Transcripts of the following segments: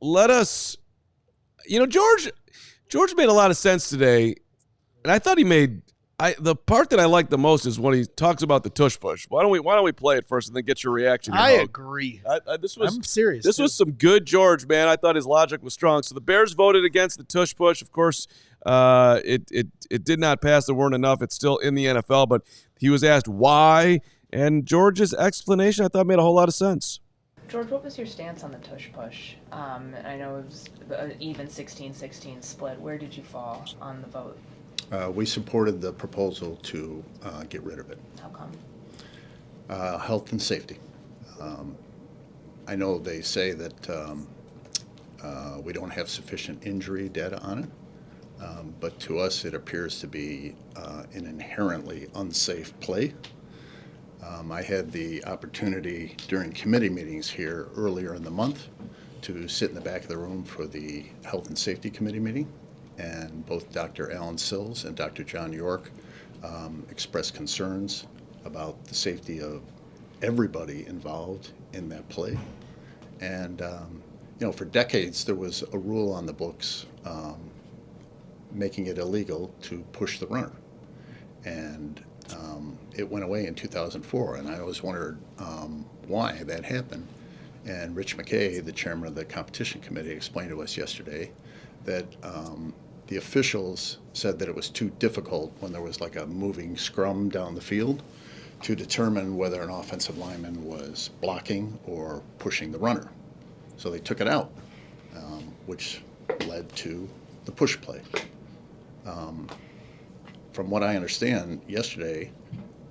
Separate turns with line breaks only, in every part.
let us, George made a lot of sense today, and I thought he made. The part that I like the most is when he talks about the tush push. Why don't we play it first and then get your reaction?
I agree.
I'm
serious.
This was some good George, man. I thought his logic was strong. So the Bears voted against the tush push. Of course, it did not pass. There weren't enough. It's still in the NFL, but he was asked why, and George's explanation I thought made a whole lot of sense.
George, what was your stance on the tush push? I know it was an even 16-16 split. Where did you fall on the vote?
We supported the proposal to get rid of it.
How come?
Health and safety. I know they say that we don't have sufficient injury data on it, but to us it appears to be an inherently unsafe play. I had the opportunity during committee meetings here earlier in the month to sit in the back of the room for the Health and Safety Committee meeting, and both Dr. Alan Sills and Dr. John York expressed concerns about the safety of everybody involved in that play. And, for decades there was a rule on the books making it illegal to push the runner. And it went away in 2004, and I always wondered why that happened. And Rich McKay, the chairman of the competition committee, explained to us yesterday that the officials said that it was too difficult when there was like a moving scrum down the field to determine whether an offensive lineman was blocking or pushing the runner. So they took it out, which led to the push play. From what I understand yesterday,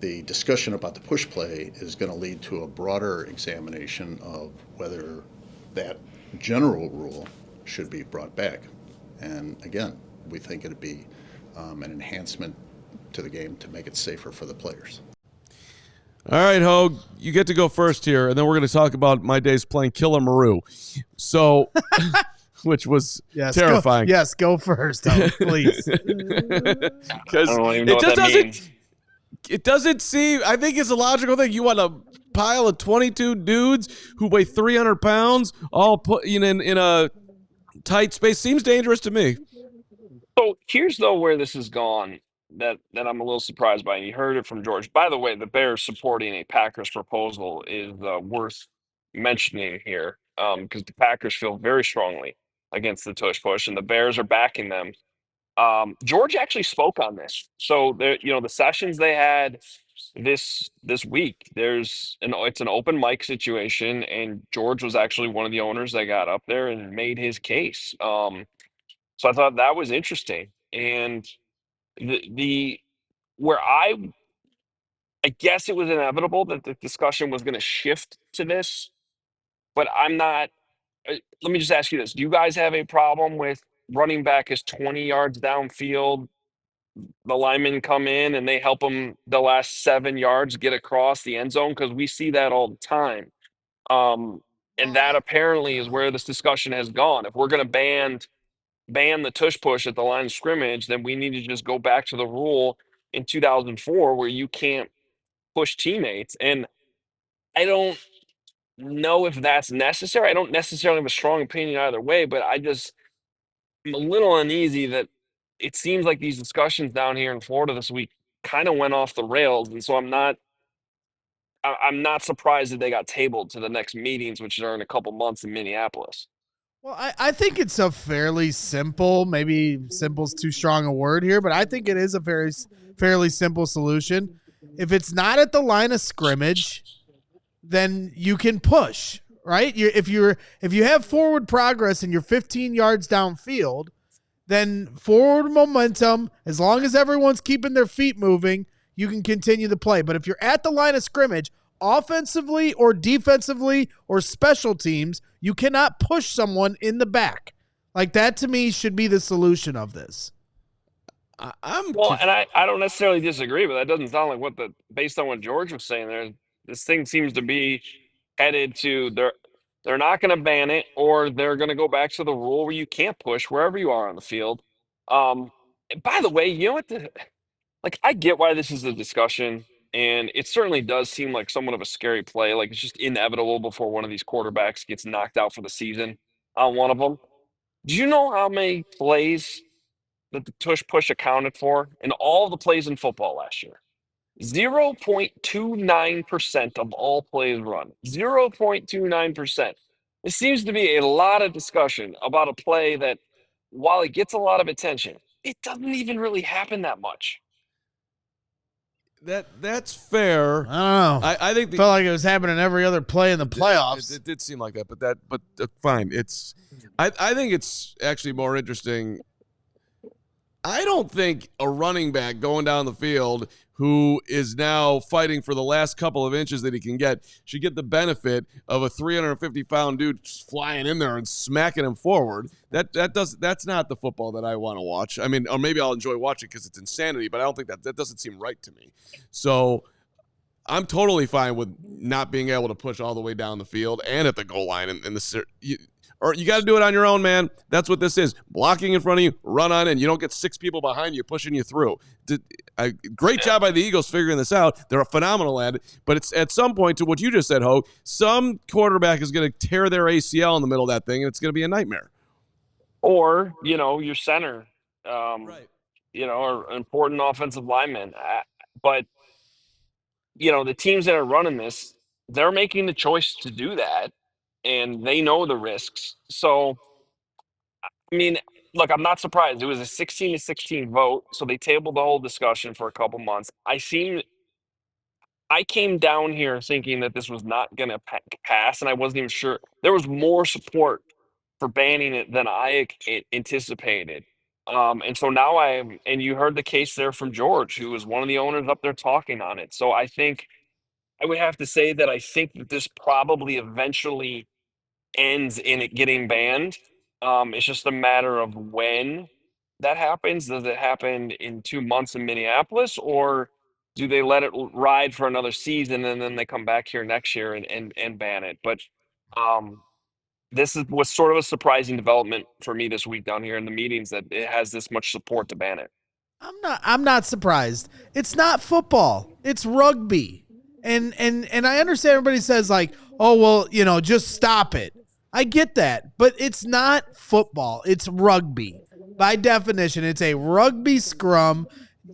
the discussion about the push play is going to lead to a broader examination of whether that general rule should be brought back. And again, we think it'd be an enhancement to the game to make it safer for the players.
All right, Hogue, you get to go first here, and then we're going to talk about my days playing Killer Maru. So, which was terrifying.
Go first, Hogue, please.
Because it doesn't seem. I think it's a logical thing. You want a pile of 22 dudes who weigh 300 pounds, all put in a tight space. Seems dangerous to me.
So here's though where this has gone that I'm a little surprised by. And you heard it from George. By the way, the Bears supporting a Packers proposal is worth mentioning here because the Packers feel very strongly against the tush push, and the Bears are backing them. George actually spoke on this. So the sessions they had this week, it's an open mic situation, and George was actually one of the owners that got up there and made his case. So I thought that was interesting. And the where I guess it was inevitable that the discussion was going to shift to this, but I'm not. Let me just ask you this: do you guys have a problem with running back is 20 yards downfield? The linemen come in and they help them the last 7 yards get across the end zone, because we see that all the time. And that apparently is where this discussion has gone. If we're going to ban the tush push at the line of scrimmage, then we need to just go back to the rule in 2004 where you can't push teammates. And I don't know if that's necessary. I don't necessarily have a strong opinion either way, but I'm a little uneasy that it seems like these discussions down here in Florida this week kind of went off the rails. And so I'm not surprised that they got tabled to the next meetings, which are in a couple months in Minneapolis.
Well, I think it's a fairly simple, maybe simple's too strong a word here, but I think it is a fairly simple solution. If it's not at the line of scrimmage, then you can push, right? If you have forward progress and you're 15 yards downfield, then forward momentum, as long as everyone's keeping their feet moving, you can continue the play. But if you're at the line of scrimmage, offensively or defensively or special teams, you cannot push someone in the back. Like, that to me should be the solution of this.
And I don't necessarily disagree, but that doesn't sound like based on what George was saying there, this thing seems to be headed to they're not going to ban it, or they're going to go back to the rule where you can't push wherever you are on the field. By the way, you know what? I get why this is a discussion. And it certainly does seem like somewhat of a scary play. Like, it's just inevitable before one of these quarterbacks gets knocked out for the season. on one of them. Do you know how many plays that the tush push accounted for in all the plays in football last year? 0.29% of all plays run. 0.29%. It seems to be a lot of discussion about a play that, while it gets a lot of attention, it doesn't even really happen that much.
That's fair.
I don't know.
I think
felt like it was happening every other play in the playoffs.
It did seem like that, but fine. I think it's actually more interesting. I don't think a running back going down the field who is now fighting for the last couple of inches that he can get should get the benefit of a 350-pound dude flying in there and smacking him forward. That's not the football that I want to watch. I mean, or maybe I'll enjoy watching because it's insanity, but I don't think that doesn't seem right to me. So I'm totally fine with not being able to push all the way down the field and at the goal line or you got to do it on your own, man. That's what this is. Blocking in front of you, run on in. You don't get six people behind you pushing you through. Great job by the Eagles figuring this out. They're a phenomenal at it. But it's at some point, to what you just said, Hogue, some quarterback is going to tear their ACL in the middle of that thing, and it's going to be a nightmare.
Or, your center,
Right.
or an important offensive lineman. But, the teams that are running this, they're making the choice to do that, and they know the risks. So, I mean, look, I'm not surprised. It was a 16-16 vote, so they tabled the whole discussion for a couple months. I came down here thinking that this was not going to pass, and I wasn't even sure. There was more support for banning it than I anticipated. And so now and you heard the case there from George, who was one of the owners up there talking on it. So I think I would have to say that I think that this probably eventually ends in it getting banned. It's just a matter of when that happens. Does it happen in 2 months in Minneapolis, or do they let it ride for another season and then they come back here next year and ban it? But was sort of a surprising development for me this week down here in the meetings that it has this much support to ban it.
I'm not surprised. It's not football. It's rugby. And I understand everybody says like, "Oh, well, just stop it." I get that, but it's not football. It's rugby. By definition, it's a rugby scrum.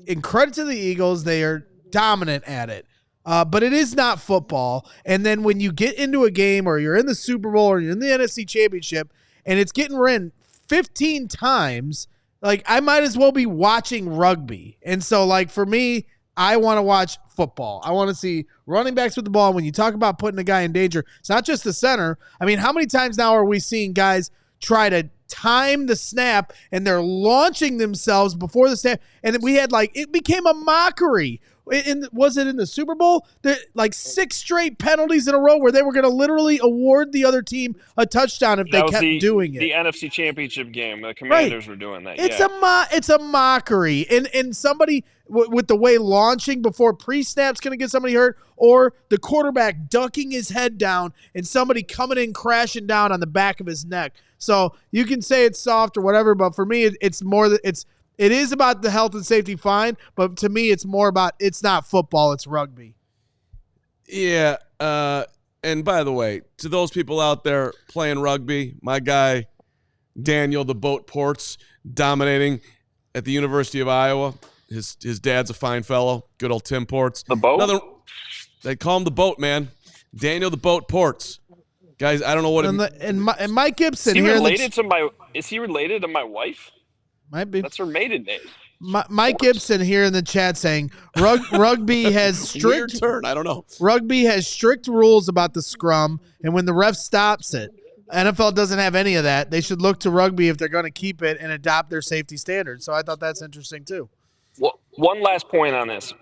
And credit to the Eagles, they are dominant at it. But it is not football. And then when you get into a game or you're in the Super Bowl or you're in the NFC Championship and it's getting ran 15 times, like I might as well be watching rugby. And so like for me, I want to watch football. I want to see running backs with the ball. When you talk about putting a guy in danger, it's not just the center. I mean, how many times now are we seeing guys try to time the snap and they're launching themselves before the snap? And we had it became a mockery. Was it in the Super Bowl? There, 6 straight penalties in a row where they were going to literally award the other team a touchdown if they kept doing it.
The NFC Championship game, the Commanders were doing that.
It's a mockery, and somebody with the way launching before pre-snap's going to get somebody hurt, or the quarterback ducking his head down and somebody coming in crashing down on the back of his neck. So you can say it's soft or whatever, but for me, it's more that it is about the health and safety, fine, but to me, it's more about it's not football, it's rugby.
Yeah, and by the way, to those people out there playing rugby, my guy, Daniel the Boat Ports, dominating at the University of Iowa. His dad's a fine fellow, good old Tim Ports.
The Boat?
They call him the Boat, man. Daniel the Boat Ports. Guys, I don't know what
and Mike Gibson.
Is he related to my wife?
Might be.
That's her maiden name.
Mike Gibson here in the chat saying rugby has strict
weird turn. I don't know.
Rugby has strict rules about the scrum, and when the ref stops it, NFL doesn't have any of that. They should look to rugby if they're going to keep it and adopt their safety standards. So I thought that's interesting too.
Well, one last point on this,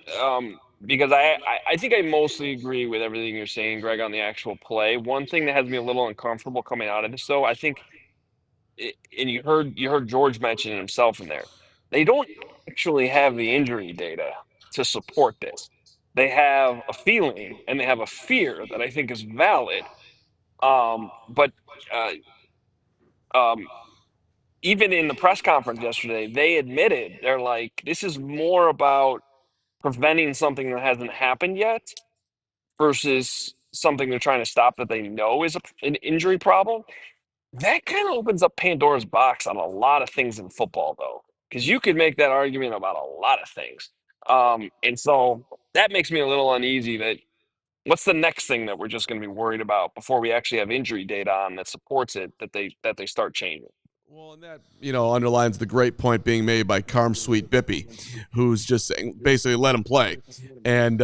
because I think I mostly agree with everything you're saying, Greg, on the actual play. One thing that has me a little uncomfortable coming out of this, though, I think. And you heard George mention himself in there. They don't actually have the injury data to support this. They have a feeling and they have a fear that I think is valid. But even in the press conference yesterday, they admitted they're like, this is more about preventing something that hasn't happened yet versus something they're trying to stop that they know is an injury problem. That kind of opens up Pandora's box on a lot of things in football, though, because you could make that argument about a lot of things. And so that makes me a little uneasy that what's the next thing that we're just going to be worried about before we actually have injury data on that supports it that they start changing.
Well, and that, underlines the great point being made by Carm Sweet Bippy, who's just saying, basically, let him play. And,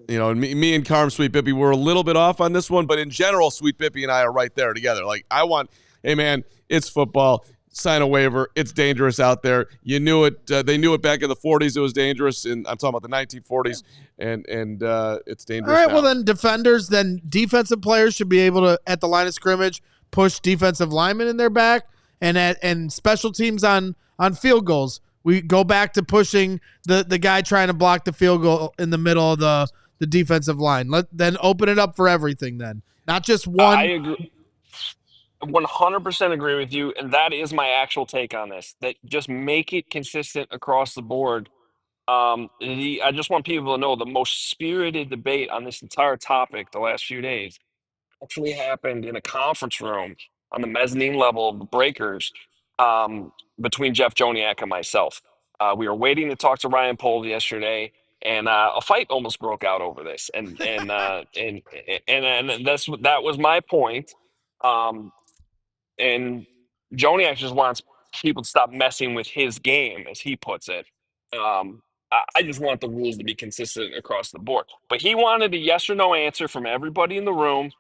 me and Carm Sweet Bippy were a little bit off on this one, but in general, Sweet Bippy and I are right there together. Like, hey, man, it's football. Sign a waiver. It's dangerous out there. You knew it. They knew it back in the 40s. It was dangerous. And I'm talking about the 1940s. And it's dangerous.
All right,
now.
well, then defensive players should be able to, at the line of scrimmage, push defensive linemen in their back. And special teams on field goals, we go back to pushing the guy trying to block the field goal in the middle of the defensive line. Then open it up for everything then. Not just one.
I agree. 100% agree with you, and that is my actual take on this. That just make it consistent across the board. I just want people to know the most spirited debate on this entire topic the last few days actually happened in a conference room on the mezzanine level of the Breakers between Jeff Joniak and myself. We were waiting to talk to Ryan Pohl yesterday, and a fight almost broke out over this. And that was my point. And Joniak just wants people to stop messing with his game, as he puts it. I just want the rules to be consistent across the board. But he wanted a yes or no answer from everybody in the room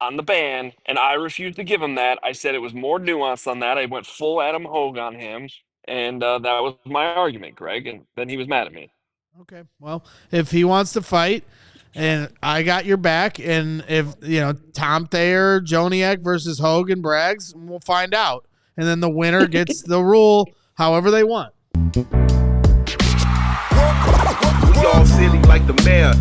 on the ban, and I refused to give him that. I said it was more nuanced than that. I went full Adam Hogue on him, and that was my argument, Greg, and then he was mad at me.
Okay, well, if he wants to fight, and I got your back, and if, Tom Thayer, Joniak versus Hogue and Braggs, we'll find out. And then the winner gets the rule however they want.
We all silly like the mayor.